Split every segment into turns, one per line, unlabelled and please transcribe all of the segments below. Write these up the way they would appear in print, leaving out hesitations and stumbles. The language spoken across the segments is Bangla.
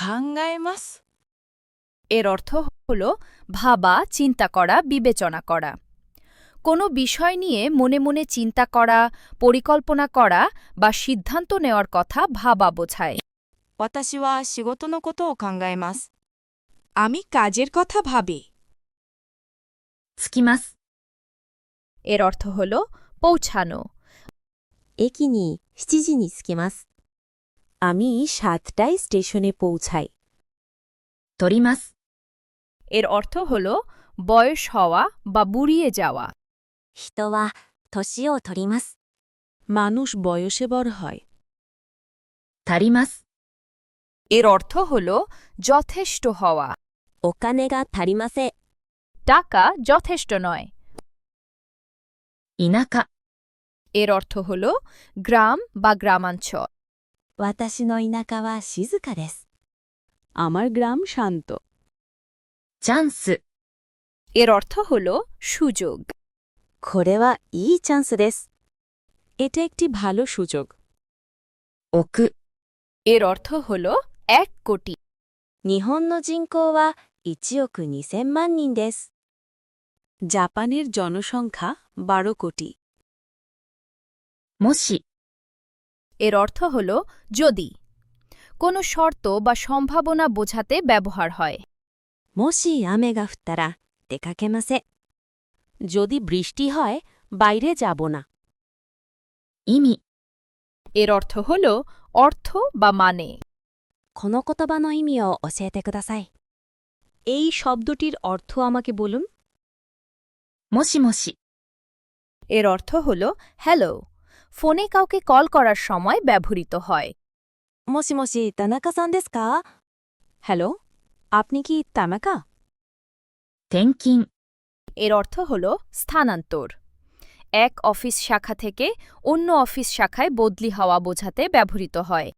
考えます。
এর অর্থ হল ভাবা, চিন্তা করা, বিবেচনা করা। কোনো বিষয় নিয়ে মনে মনে চিন্তা করা, পরিকল্পনা করা বা সিদ্ধান্ত নেওয়ার কথা ভাবা বোঝায়।
私は仕事のことを考えます。 আমি কাজের কথা ভাবি।
着きます。
এর অর্থ হল পৌঁছানো।
駅に7時に着きます。আমি 7টায় স্টেশনে পৌঁছাই।
取ります。
এর অর্থ হল বয়স হওয়া বা বুড়িয়ে যাওয়া।
人は年を取ります。মানুষ বয়সে বড় হয়।
足ります。
এর অর্থ হল যথেষ্ট হওয়া।
お金が足りません。
টাকা যথেষ্ট নয়।
田舎。
এর অর্থ হল গ্রাম বা গ্রামাঞ্চল।
私の田舎は静かです。আমার গ্রাম শান্ত।
チャンス。
এর অর্থ হল সুযোগ।
これはいいチャンスです。এটা একটি ভালো সুযোগ।
置く。
এর অর্থ হল 1 কোটি।
日本の人口は1億2000万人です。জাপানের জনসংখ্যা 12 কোটি।
もし。
এর অর্থ হল যদি। কোনো শর্ত বা সম্ভাবনা বোঝাতে ব্যবহার হয়।
もし雨が降ったら出かけません。যদি বৃষ্টি হয় বাইরে যাব না।
意味。
এর অর্থ হল অর্থ বা মানে।
この言葉の意味を教えてください。এই শব্দটির অর্থ আমাকে বলুন।
もしもし。
এর অর্থ হল হ্যালো। ফোনে কাউকে কল করার সময় ব্যবহৃত হয়।
もしもし田中さんですか? হ্যালো, আপনি কি তামাকা?
転勤。
এর অর্থ হল স্থানান্তর। এক অফিস শাখা থেকে অন্য অফিস শাখায় বদলি হওয়া বোঝাতে ব্যবহৃত হয়।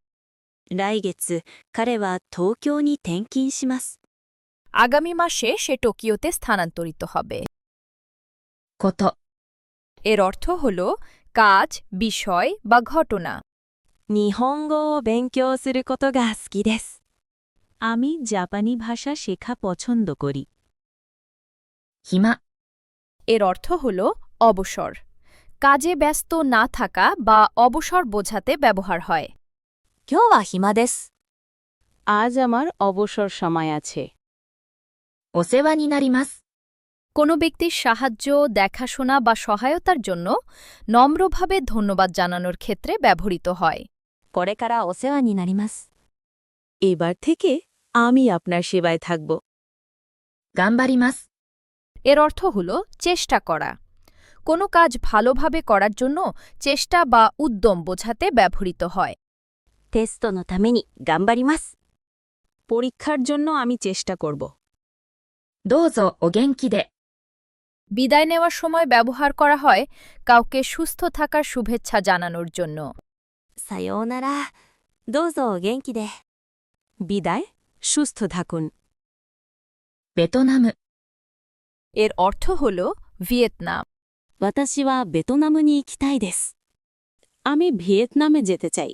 来月、彼は東京に転勤します。
আগামী মাসে সে টোকিওতে স্থানান্তরিত হবে।
こと。
এর অর্থ হল কাজ, বিষয় বা ঘটনা।
日本語を勉強することが好きです。আমি জাপানি ভাষা শেখা পছন্দ করি।
暇。
এর অর্থ হল অবসর। কাজে ব্যস্ত না থাকা বা অবসর বোঝাতে ব্যবহার হয়।
今日は暇です。আজ আমার অবসর সময় আছে।
お世話になります。
কোনো ব্যক্তির সাহায্য, দেখাশোনা বা সহায়তার জন্য নম্রভাবে ধন্যবাদ জানানোর ক্ষেত্রে ব্যবহৃত হয়।
これからお世話になります。এবার থেকে আমি আপনার সেবায় থাকব।
頑張ります。
এর অর্থ হল চেষ্টা করা। কোনো কাজ ভালোভাবে করার জন্য চেষ্টা বা উদ্যম বোঝাতে ব্যবহৃত হয়।
テストのために頑張ります。পরীক্ষার জন্য আমি চেষ্টা করব।
どうぞお元気で。
বিদায় নেওয়ার সময় ব্যবহার করা হয় কাউকে সুস্থ থাকার শুভেচ্ছা জানানোর জন্য।
さようなら。どうぞお元気で。বিদায়, সুস্থ থাকুন।
ベトナム。
এর অর্থ হল ভিয়েতনাম।
私はベトナムに行きたいです。আমি ভিয়েতনামে যেতে চাই।